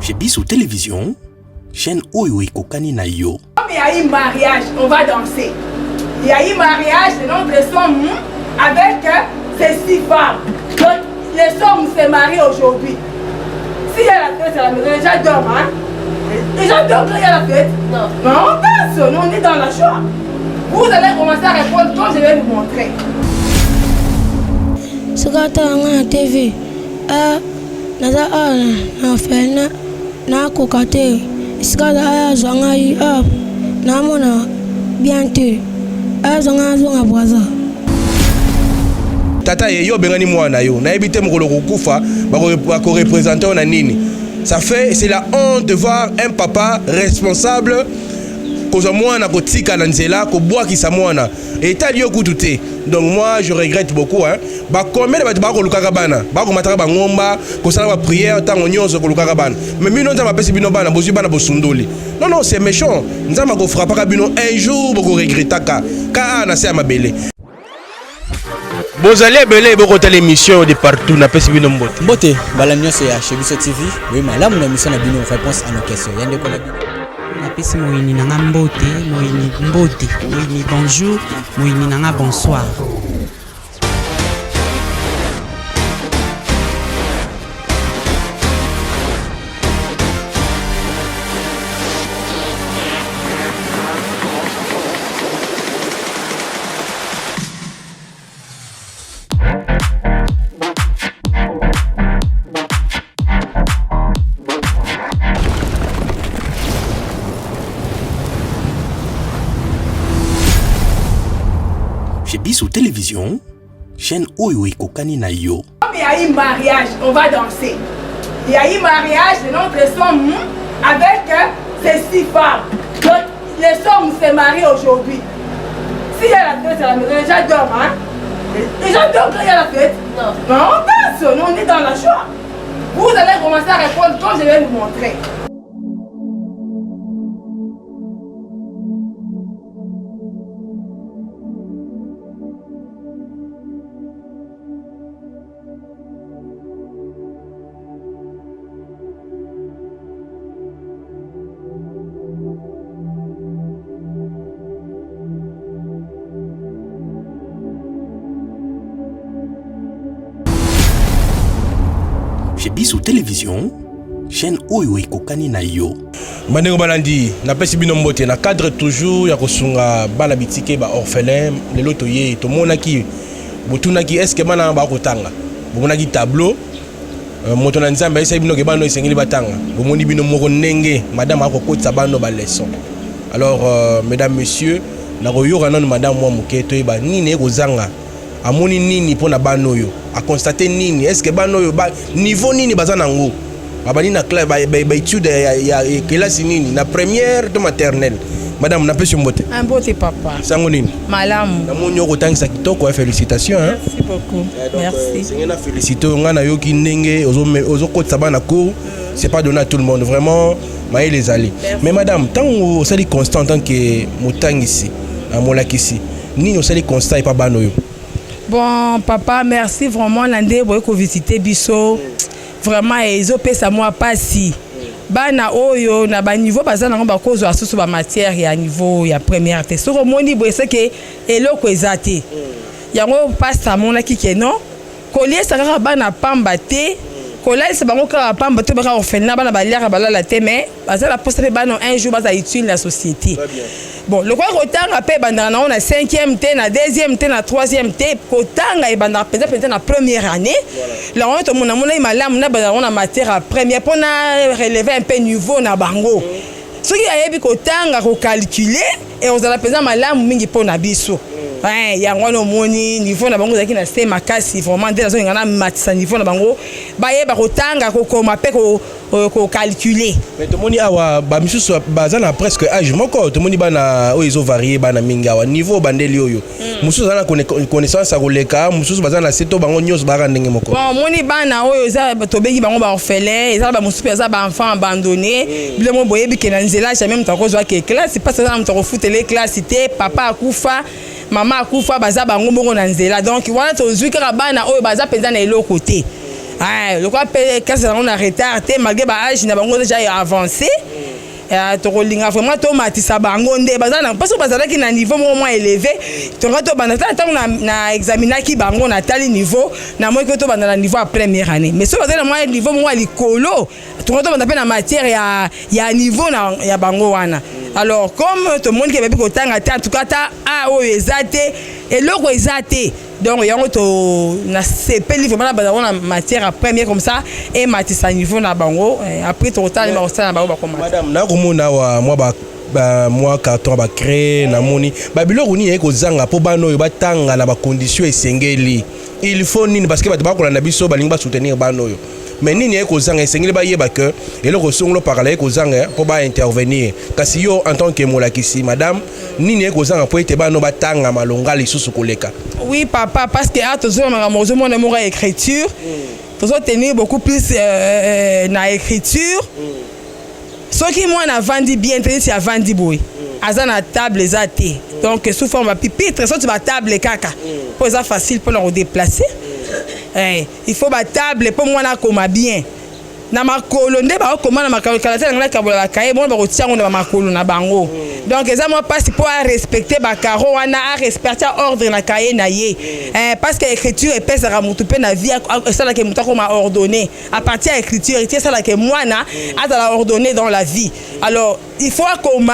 Chez Bissou Télévision, chaîne Oyo Kokani na yo. Il y a eu mariage, on va danser. Il y a eu mariage de notre somme avec ces 6 femmes. Donc, les sommes se marient aujourd'hui. S'il y a la fête à la maison, les gens dorment, hein? Les gens dorment quand il y a la fête? Non. Non, on danse, nous on est dans la joie. Vous allez commencer à répondre quand je vais vous montrer. Ce que tu as en TV, na kokate iskada azanga na mona bientôt azanga bwaza tata yo bengani mwana yo na ebité mokolo kokufa bako représenter na nini. Ça fait, c'est la honte de voir un papa responsable koza mwana kotika na nzela ko boaki sa mwana et tali yo kututé. Donc moi je regrette beaucoup hein. Ba combien de batu ba ko lukaka bana ba ko mataka ba ngomba ko sala ba prière tango nyonso ko lukaka bana mais bino nzamba pesi bino bana bozu bana bosundoli. Non non, c'est méchant. Nzamba ko frappaka bino un jour boko regrettaka ka na se mabele. Bozali belé boko tele émission de partout na pesi bino mbote. Mbote bala nyonso ya chez Bissou TV. Oui malamu na mission na bino réponse à nos questions. Yande ko na bino. Napesi moyini nanga mbote, moyini mbote, moyini bonjour, moyini nanga bonsoir. Chez Bissou Télévision, chaîne Oyo Kokani na yo. Il y a eu mariage, on va danser. Il y a eu mariage de notre somme avec ces 6 femmes. Donc, les sommes se marient aujourd'hui. S'il y a la fête à la maison, les gens dorment, hein? Les gens dorment quand il y a la fête? Non. Non, on danse, nous on est dans la joie. Vous allez commencer à répondre quand je vais vous montrer. Chez Bissou Télévision, chaîne Oyo Kokani na yo. Bandeko balandi na pesi bino mbote na cadre toujours ya kosunga bana bitike ba orphelin lelo toye to monaki botunaki est-ce que bana ba kotanga bomonaki tableau moto na nzamba esa bino ke bano esengeli batanga bomoni bino moko ndenge madame akokotsa bano ba leçon. Alors mesdames messieurs na koyoka nanu madame moi moketo eba nini ekozanga amoni nini pona bano yo a constater nini est-ce que bano yo ba niveau nini bazana ngo babani na classe ba étude ya classe nini na première de maternelle. Madame na pesi mbote un mbote papa sango nini malamu na monyo ko tangisa kitoko. Félicitations hein. Merci beaucoup. Merci sengena féliciter ngana yo ki ndenge ozo kotsa bana ko c'est pas donné à tout le monde vraiment maï les ali. Mais madame tango sali constant tant que motangisi amolakisi nini osali constat et pas bano yo. Bon, papa, merci vraiment. L'année où vous visitez Bissau, vraiment, ils ont payé ça moi pas si. Bana oyo na ba niveau bazana ngomba kozo asusu ba matière ya niveau ya première test. So mo ni bo c'est que eloko ezate. Yango passe à mon akike non. Collier ça ka bana pamba te. Collier ça bango ka pamba te ba orphelin bana ba lera ba la te mais bazala poste bana un jour baza utile la société. Bon, le quoi kotanga pe bandana na on a 5e té na 2e té na 3e té kotanga e bandana peut-être na première année. Là on to mona mona malamu na bandana on a matière à première pour na relever un peu niveau na bango. Ce qui a yebi kotanga ko calculer et on a pesé malamu mingi pour na biso. Ouais, yango no moni niveau na bango zaki na se makasi vraiment dès la zone ngana matisa niveau na bango ba yeba kotanga ko koma pe ko calculer. Mais tout moni awa ba misusu bazana presque âge moko tout moni bana o izo varier bana minga wa niveau bandeli oyo. Mususu zana connaissance a koleka mususu bazana seto bango nyos bara ndenge moko. Bon moni bana oyo za to bengi bango ba orphelin, eza ba mususu za ba enfant abandonné, bile mo boyebi ke na nzela jamais mutako zo ke classe pas ça mutako futele classe té papa akufa maman akufa baza bango bongo na nzela donc wana tozwi kaka bana oyo baza penza na eloko te Le quoi quand ça on a retardé malgré ba âge na bango déjà avancé. Tokolinga vraiment to matisa bango nde bazana parce que bazala ki na niveau moins élevé to ngato bana tant na examiner ki bango na tali niveau na moi que to bana na niveau à première année mais so bazala moins niveau moins likolo to ngato bana pe na matière ya niveau na ya bango wana alors comme tout le monde qui veut ko tanga en tout cas ta a o ezate et loko ezate donc yango to na CP livre bana bazala na matière à première comme ça et matisa niveau na bango après to tali ba osala bango ba comment madame na komona wa moi carton ba créer na moni ba biloko ni eko zanga po bano yo batanga na ba condition esengeli il faut nini parce que ba kola na biso ba linga ba soutenir bano yo mais nini eko zanga esengeli ba yeba que eloko songolo parler eko zanga po ba intervenir kasi yo en tant que molakisi madame nini eko zanga po ete bano batanga malonga lisusu koleka. Oui papa parce que à toujours mon écriture toujours tenir beaucoup plus na écriture. Ce qui moi n'a vendu bien, c'est à vendu boy. Azana table les athées. Donc sous forme de pipitre, ça tu vas table caca. Pour ça facile pour nous déplacer. Il faut ba table pour moi na comme bien. Na makolo nde ba comment na makolo kala na kabola kaye bon ba rotia on na makolo na bango. Donc ça moi passe pour respecter ba caro wana a respecter ordre na kaye na ye. Parce que écriture et pèse à mutu pe na vie ça là que mutu ko m'a ordonné. À partir de l'écriture, c'est ça là que moi na a la ordonné dans la vie. Alors il faut comment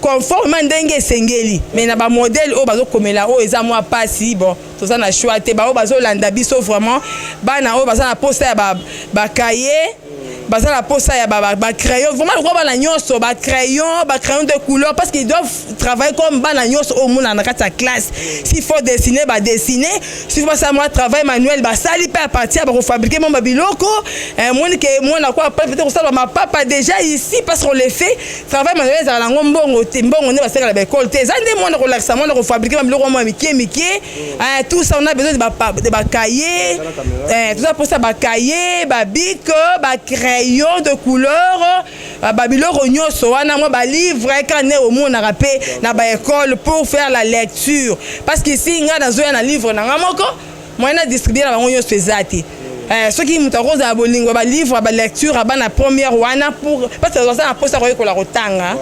conformément ndenge sengeli mais na ba modèle o bazo komela o eza moi pas si bon tout ça na choix te ba o bazo landa biso vraiment ba na o bazo na poster ba cahier bazo la poster ya ba crayon vraiment quoi ba na nyonso ba crayon de couleur parce qu'ils doivent travailler comme ba na nyonso au monde na kata classe s'il faut dessiner ba dessiner s'il faut ça moi travail manuel ba sali pas à partir ba fabriquer mon biloko monde que moi na quoi peut-être ça ma papa déjà ici parce qu'on les fait travail manuel za la ngombongo mbongo ne baseka la école te zande moi na relaxa moi na fabriquer biloko moi mikie tout ça on a besoin de ba cahier tout ça pour ça ba cahier ba bic ba crayon de couleur ba biloko nyonso wana moi ba livre quand ne au monde na rapé na ba école pour faire la lecture parce que ici nga dans un livre na ngamoko moi na distribuer na bango nyonso ezate ce qui m'intéresse à bolingo ba livre ba lecture ba na première wana pour parce que ça na posa ko la rotanga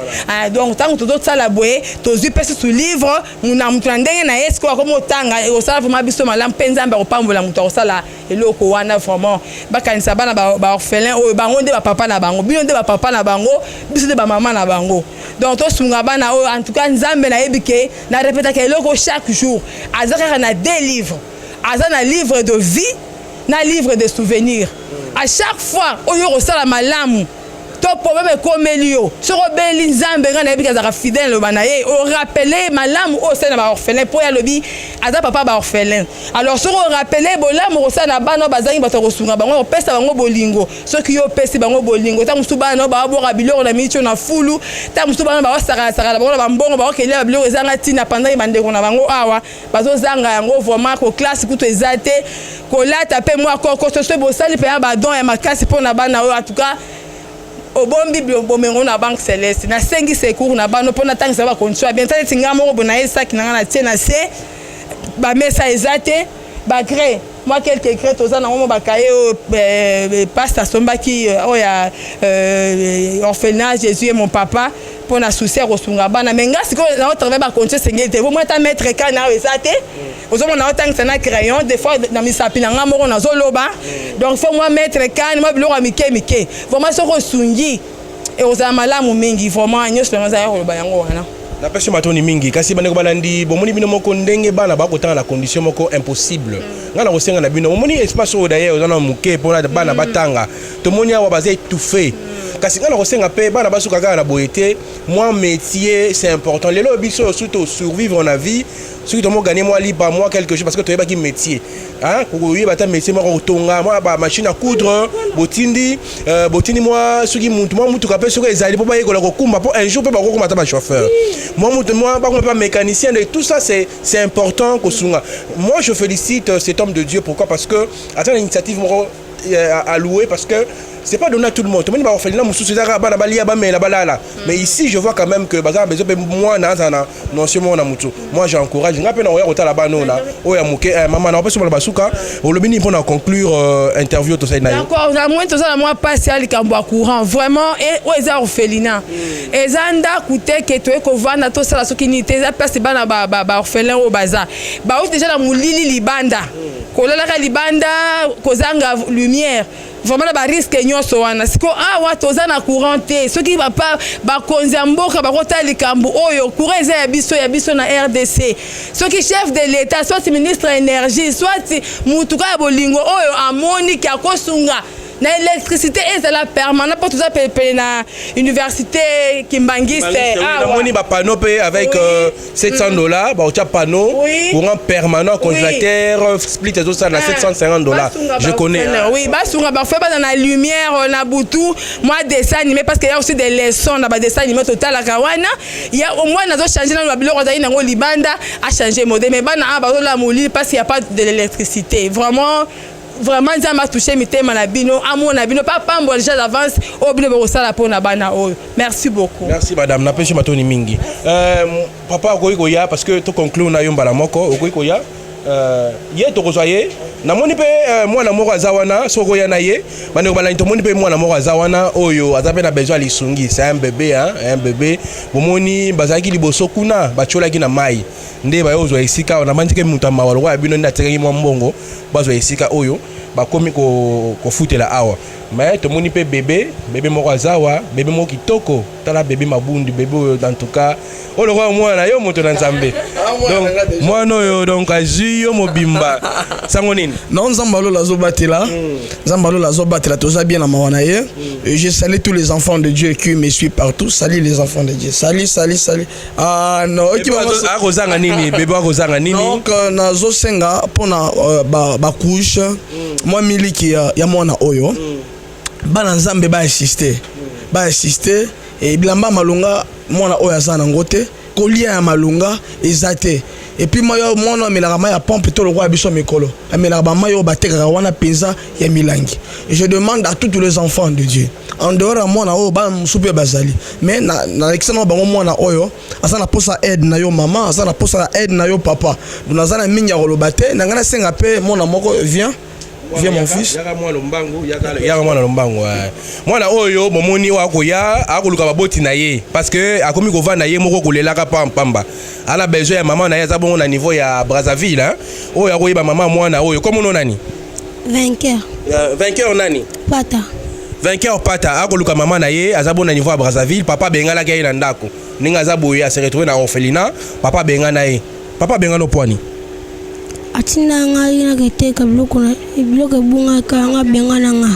donc tant tout ça la boye to zu pese su livre muna mutandenge na esko ko motanga e osala vraiment biso malam penza mba ko pambola muto osala eloko wana vraiment ba kanisa bana ba orphelin o bango nde ba papa na bango bino nde ba papa na bango biso nde ba mama na bango donc to sunga bana o en tout cas nzambe na ebike na répéter que eloko chaque jour azaka na des livres azana livre de vie na livre de souvenirs à chaque fois oyo rosala malamu to problème comme elio sur obeli nzambe ngana ebika za fidèle banaye o rappeler malamu o sena ba orphelin pour ya lobi aza papa ba orphelin alors sur o rappeler bolamu rosala bana bazangi bato kosunga bango opesa bango bolingo ceux qui yo pesi bango bolingo ta musu bana ba bora biloko na micho na fulu ta musu bana ba sara bango ba mbongo ba kelia ba biloko ezanga tina pendant bandeko na bango awa bazo zanga yango vraiment ko classe kuto ezate ko lata pe moi ko ce bosali pe ba don ya makasi pour na bana en tout cas au bon bible bomengo na banque céleste na sengi secours na bano pona tangisa ba condition bien tali tinga mo bona esa ki na tiena se ba mesa ezate ba créer moi quelques créer toza na mo ba kaye pasteur Sombaki oya orphelinage Jésus et mon papa pour na souci rosunga bana menga siko na travailler ba condition sengi te mo ta mettre kana ezate ozomo na otangisa na crayon des fois na misapi na ngamoko na zoloba donc faut moi mettre kan moi biloko mike vraiment soko sungi et ozala malamu mingi vraiment nyonso na za yoloba yango wana na pesi matoni mingi kasi bane ko balandi bomoni bino moko ndenge bana ba kotanga na condition moko impossible ngana ko senga na bino bomoni espace o d'ailleurs ozana muke pona bana batanga to monia wa baza étouffé kasi ngana ko senga pe bana basuka kaka na boyete moi métier c'est important lelo biso surtout survivre en vie ceux qui t'ont gagné moi libre moi quelque chose parce que tu es pas qui métier hein oui bah ta métier moi tonga moi bah machine à coudre botindi moi ceux qui montent moi mutu kapé ceux qui allaient pour pas école ko kumba pour un jour peut pas ko kumata ba chauffeur moi pas mécanicien et tout ça c'est important ko sunga moi je félicite cet homme de Dieu pourquoi parce que attends l'initiative à louer parce que c'est pas donné à tout le monde. Tout le monde va faire mais ici, je vois quand même que moi, j'encourage. Maman, on va conclure interview. D'accord, moi passe à l'icambo courant. Vraiment, et aux orphelinats. Et Zanda coûtait que tu es covana, tout ça, ce qui n'était pas place de orphelin au bazar. Bah, déjà la moulili libanda. Kolala libanda, kozanga lumière. Vraiment la risque nyonso wana siko toza na courant te soki ba pa ba konza mboka ba kota likambo oyo courant ya biso na RDC soki chef de l'état soit ministre énergie soit mutuka ya bolingo oyo amoni ki akosunga na électricité ezala permanent pour tout ça na université Kimbangiste moni ba panneau avec $700 ba ocha panneau courant permanent congélateur split tout ça na $750 je connais oui ba sunga ba fait pas na lumière na butu moi dessin animé parce qu'il y a aussi des leçons na ba dessin animé total à kawana il y a au moins nazo changer na biloko za ina ngo libanda a changer mode mais ba na ba la moli parce qu'il y a pas de l'électricité vraiment ça m'a touché mitema na bino amona bino pas pambo déjà d'avance au bino ko sala pona bana oyo merci beaucoup merci madame na pêche matoni mingi papa ko ya parce que to conclure na yomba la moko ko ya ye to kozoye na moni pe mwana moko azawana soko ya na ye bane ko balani to moni pe mwana moko azawana oyo azape na besoin lisungi c'est un bébé un bébé bomoni bazaki liboso kuna bacholaki na mai nde ba yozo esika na mandike mutama walwa ya bino ndatengi mwa mbongo bazo esika oyo bakomi ko futela awa mais to moni pe bébé moko azawa bébé moko kitoko tala bébé mabundu bébé en tout cas o le roi mwana yo moto na nzambe donc mwana yo donc azuyo mobimba sango nini non nzambalo lazo batela nzambalo lazo batela toza bien na mawana ye je salue tous les enfants de Dieu qui me suivent partout salut les enfants de Dieu salut non qui va akozanga nini bébé akozanga nini donc nazo senga pona ba couche moi miliki ya mwana oyo bana nzambe ba assister et bilamba malunga mwana oyo azana ngote kolia ya malunga ezate et puis moi mwana melaka ma ya pompe to le roi biso mikolo amelaka ba mayo batekaka wana penza ya milangi et je demande à tous les enfants de Dieu en dehors ya mwana oyo ba musupe bazali mais na l'excellent bango mwana oyo azana posa aide na yo mama azana posa aide na yo papa donc azana minya koloba te na ngana senga pe mwana moko viens mon fils yaka mwana lombango mwana oyo momoni wakoya akoluka baboti na ye parce que akomi kovanda ye moko kolelaka pamba ala besoin ya mama na ye aza bongo na niveau ya Brazzaville oyo akoyeba mama mwana oyo komo nani vainqueur nani vainqueur pata akoluka mama na ye aza bongo na niveau ya Brazzaville papa bengalaki ye na ndako ninga aza boye a se retrouver na orphelinat papa benga na ye papa benga no poani atinda ngai na keteka biloko bunga ka nga benga na nga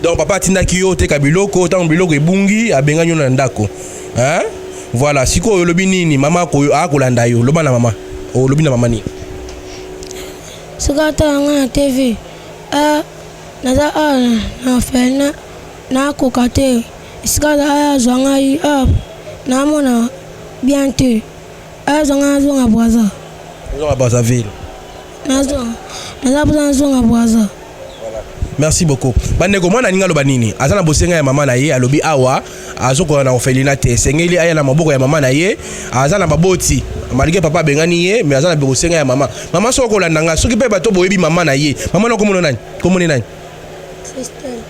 donc papa atinda ki yo teka biloko tant biloko ebungi abenga nyo na ndako voilà siko yo lobi nini mama ko akolanda yo loba na mama o lobi na mama ni sikata nga na TV naza na felna na kokate sikata zwanga yi na mona bien te zwanga Brazzaville merci beaucoup bandeko mwana ninga loba nini azana bosenga ya mama na ye alobi awa azoko na orphelinat te sengeli aya na maboko ya mama na ye azana baboti malgré papa bengani ye mais azana bosenga ya mama soko landanga soki pe bato boyebi mama na ye mama na komono nani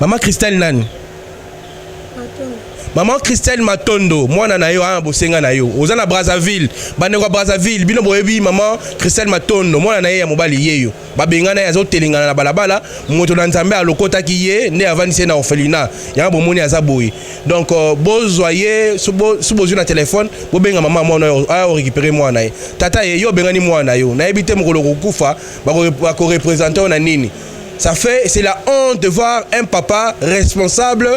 mama Christelle nani Maman Christelle Matondo, moi na yo bosenga na yo. Ozana Brazzaville, bandeko Brazzaville, bino boyebi maman Christelle Matondo, moi na ya mobali yeyo. Ba benga na ya zo telingana na balabala, moto na nzambe alokota ki ye, ne avandise na orphelinat. Ya bomoni azaboyi. Donc bozoyer subo na téléphone, bo benga maman moi na yo, a récupérer moi na ye. Tata ye yo benga ni moi na yo. Na ebité mokolo kokufa, ba ko représenter na nini. Ça fait c'est la honte de voir un papa responsable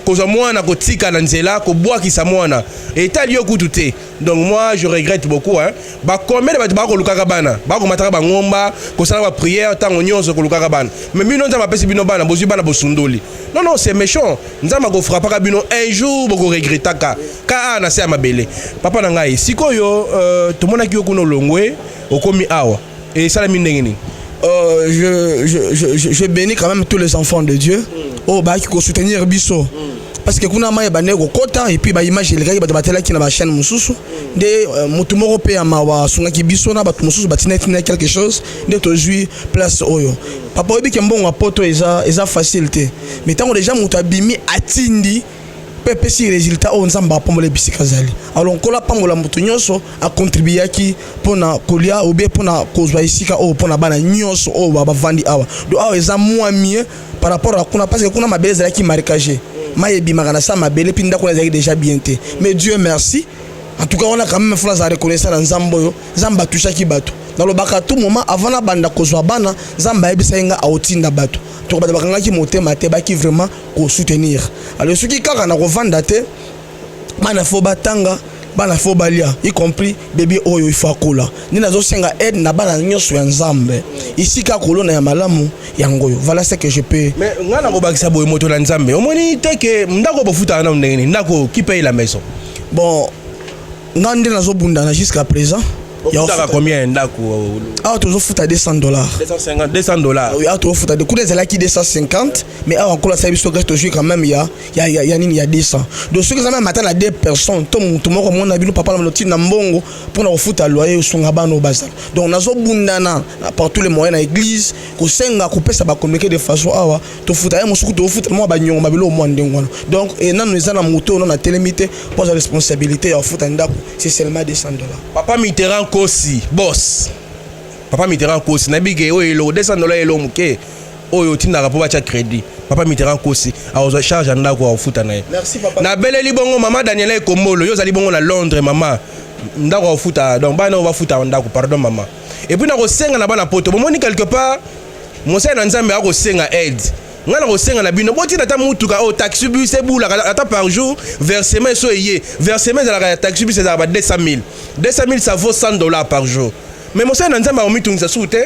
koza mwana kotika na nzela ko bwakisa mwana eta liyo kututé. Donc moi je regrette beaucoup ba combien de ba ko lukaka bana ba ko mataka ba ngomba ko sala ba prière tango nyonso ko lukaka bana mais bino nzama pesi bino bana bozi bana bosundoli non c'est méchant nzama ko frappaka bino un jour boko regrettaka ka na se amabele papa na ngai sikoyo to mona ki okuno longwe okomi awa et sala mindengeni je bénis quand même tous les enfants de Dieu oh ba ki ko soutenir biso parce que kuna maye bane ko kota et puis ba image eleka ba batela ki na ba chaîne mususu de mutu moko pe ama wa sunga ki biso na ba mususu batina quelque chose de to jui place oyo papa obi ke mbongo apoto eza facilité mais tant déjà mutu abimi atindi pepe si résultat on nzamba pomole bisika zali alors kola pambola mutu nyonso a contribuer ki pona kolia ou bien pona kozwa isika o pona bana nyonso o ba vandi awa do awa eza moins mieux par rapport à kuna parce que kuna mabele zali ki marquage mayebi magana sa mabele pinda kuna zali déjà bien té mais Dieu merci en tout cas on a quand même fait la reconnaissance dans Nzambo Nzamba toucha ki bato dans le baka tout moment avant la banda kozwa bana Nzamba yebisa nga aotinda bato to ba bakanga ki motema te ba ki vraiment ko soutenir alors ce qui kaka na kovanda te bana fo batanga bana fo balia y compris bébé oyo ifakola ni nazo senga aide na bana nyonso ya Nzambe ici ka kolona ya malamu ya ngoyo voilà ce que je peux mais ngana ko bakisa boy moto na Nzambe omoni te ke ndako bofuta na ndenge ndako qui paye la maison bon ngande nazo bunda na jusqu'à présent il y a combien ndako ah toujours foot à $200 $250 oui ah toujours foot à de coups là qui 250 mais ah encore la service toujours quand même il y a 200 donc ce que ça même matin à deux personnes tout le monde a vu papa la loti na mbongo pour na foot à loyer songa bano bazar donc nazo bundana par tous les moyens na église ko senga ko pesa ba communiquer de façon awa to foot à musuku to foot mo ba nyongo ba bilo mo ndengwana donc et nanu eza na moto na télémité pour la responsabilité ya foot ndako c'est seulement $200 papa Mitterrand kosi boss papa Mitterrand kosi na bige oyo $200 elo muke oyo tindaka po bacha crédit papa Mitterrand kosi azo charge ndako au futa na ye merci papa na beleli bongo mama Daniela Ekombolo yo zali bongo na Londres mama ndako au futa donc bana va futa ndako pardon maman et puis na ko senga na bana poto bomoni quelque part Monseigneur na Nzambe a ko senga aide ngana ko senga na bino boti na ta mutuka o taxi bus e bula ata par jour versement so yé versement za la taxi bus za ba 200,000 ça vaut $100 par jour mais Monseigneur na Nzambe a mitungisa soute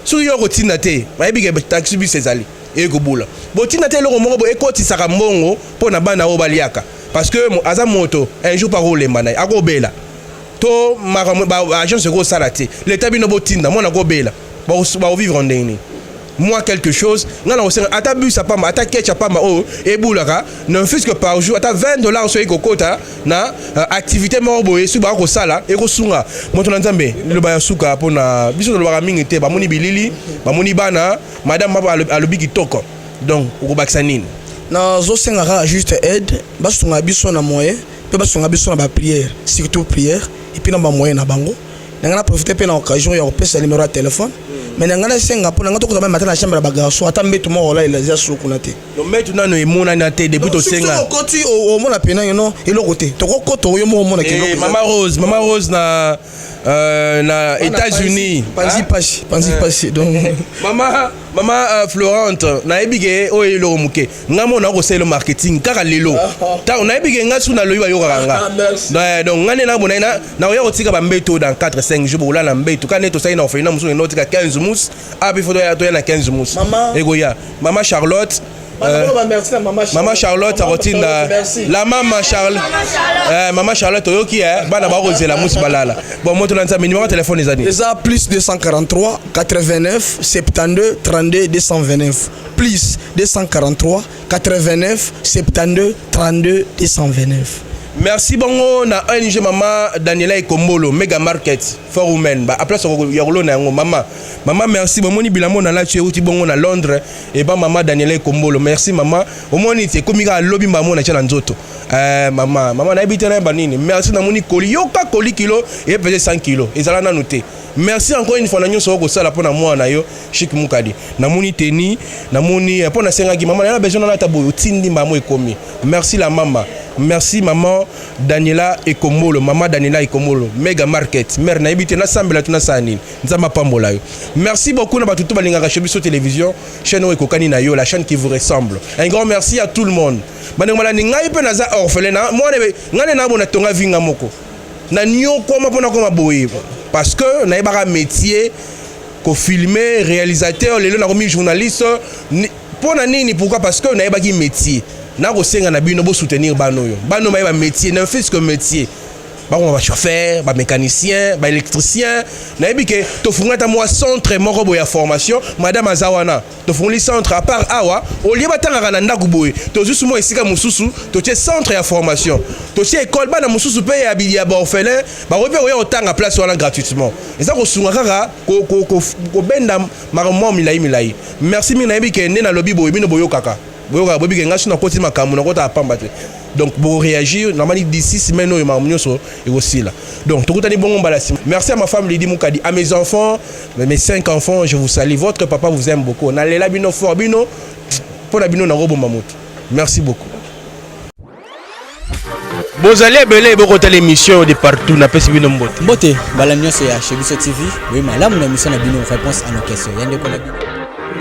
sur yo rotina te mayebi ke taxi bus ezali e ko bula botina te lo mongo bo ekoti saka mbongo pona bana o baliaka parce que aza moto un jour par ole manai akobela to ma agence ko salate l'état bino botinda mona ko bela ba vivre ndeni moi quelque chose ngana ko senga ata bus apamba ata ketch apamba o e bulaka ne fût que par jour ata $20 so ekokota na activité mo boye su ba ko sala e ko sunga moto na Nzambe le ba suka pona biso lo ba mingi te ba moni bilili ba moni bana madame maba alobi kitoko donc ko bakisa nini na zo senga juste aide ba sunga biso na moyen pe ba sunga biso na ba prière surtout prière et puis na ba moyen na bango nangana profiter pe na occasion ya ko pesa numéro de téléphone mais nangana senga po nangana to ko matin na chambre ya bagaso ata mbetu mo la il ya suku na te donc mbetu nano e mona na te depuis to senga ko ti o mona pena yono ilo côté to ko to yo mo mona ke mama Rose na États-Unis panzi donc mama Florente na ebige o elo muke ngamo na ko selo marketing kaka lelo ta na ebige ngasu na loyiba yo kanga donc ngane na bona na yo ko tika ba mbeto dans 4-5 jours bola na mbeto kana to sai na ofina musu no tika 15 mous abi foto ya to na 15 mous egoya mama Charlotte Maman Charlotte rotinda la maman Charlotte maman Charlotte oyoki bana ba kozela musi balala bon moto na Nzambe numéro de téléphone ezani déjà plus 243 89 72 32 229 plus 243 89 72 32 229. Merci bongo na ONG Mama Daniela Ekombolo Mega Market for Women ba place ya rolo na yango mama merci bomoni bilamo na la tu uti bongo na Londres et ba mama Daniela Ekombolo merci mama omoni te komika lobby mama na chana nzoto mama na ebite na ba nini merci na moni koli yoka koli kilo et peser 100 kg ezala na noté merci encore une fois na nyonso ko sala pona moi na yo Chic Mukadi na moni teni na moni pona senga ki mama na besoin na tabo tindi mama ekomi merci la mama. Merci maman Daniela Ekombolo, maman Daniela Ekombolo, Mega Market, mère na ebite na sambela tuna sani, nzamba pambola yo. Merci beaucoup na batutu balinga Chebiso Télévision, chaîne Ekokani na yo, la chaîne qui vous ressemble. Un grand merci à tout le monde. Bana mala ni ngai pe naza orphelin na moi ngane na bona tonga vinga moko. Na nyo koma pona koma boye parce que na ebara métier ko filmer, réalisateur, lelo na komi journaliste pona nini pourquoi parce que na ebaki métier. Na ko senga na bino bo soutenir bano yo. Bano ba métier, na fait que métier. bango ba chauffeur, ba mécanicien, ba électricien. Nayebi ke to fungata moi centre moko boya formation, madame Azawana. To fungli centre à part awa, au lieu batanga na ndaku boye. To juste moi esika mususu, to tie centre ya formation. To tie école bana mususu pe ya bilia ba orphelin, ba repe oya otanga place wana gratuitement. Eza ko sunga kaka ko benda maramo milai. Merci mi nayebi ke ne na lobby boye bino boyo kaka. Boyo bobi ke ngashi na koti makamu na kota apamba te. Donc pour réagir normalement d'ici semaine et aussi là. Donc tout le bon merci à ma femme Lydie Moukadi, à mes enfants, mes 5 enfants, je vous salue. Votre papa vous aime beaucoup. On a la bino fort bino pour la bino na robo mamout. Merci beaucoup. Vous allez belé beaucoup de l'émission de partout na pesi bino mbote. Mbote balanyo c'est chez Biso TV. Oui malamu na mission na bino réponse à nos questions. Yande ko la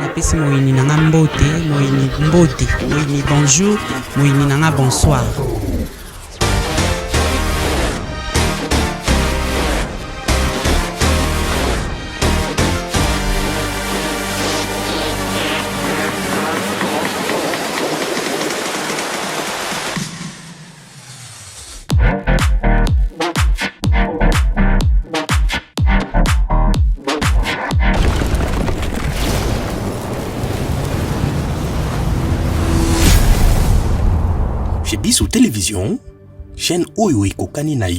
napesi moyini nanga mbote moyini bonjour moyini nanga bonsoir. Chez Biso Télévision, chaîne Oyo Ekokani na yo.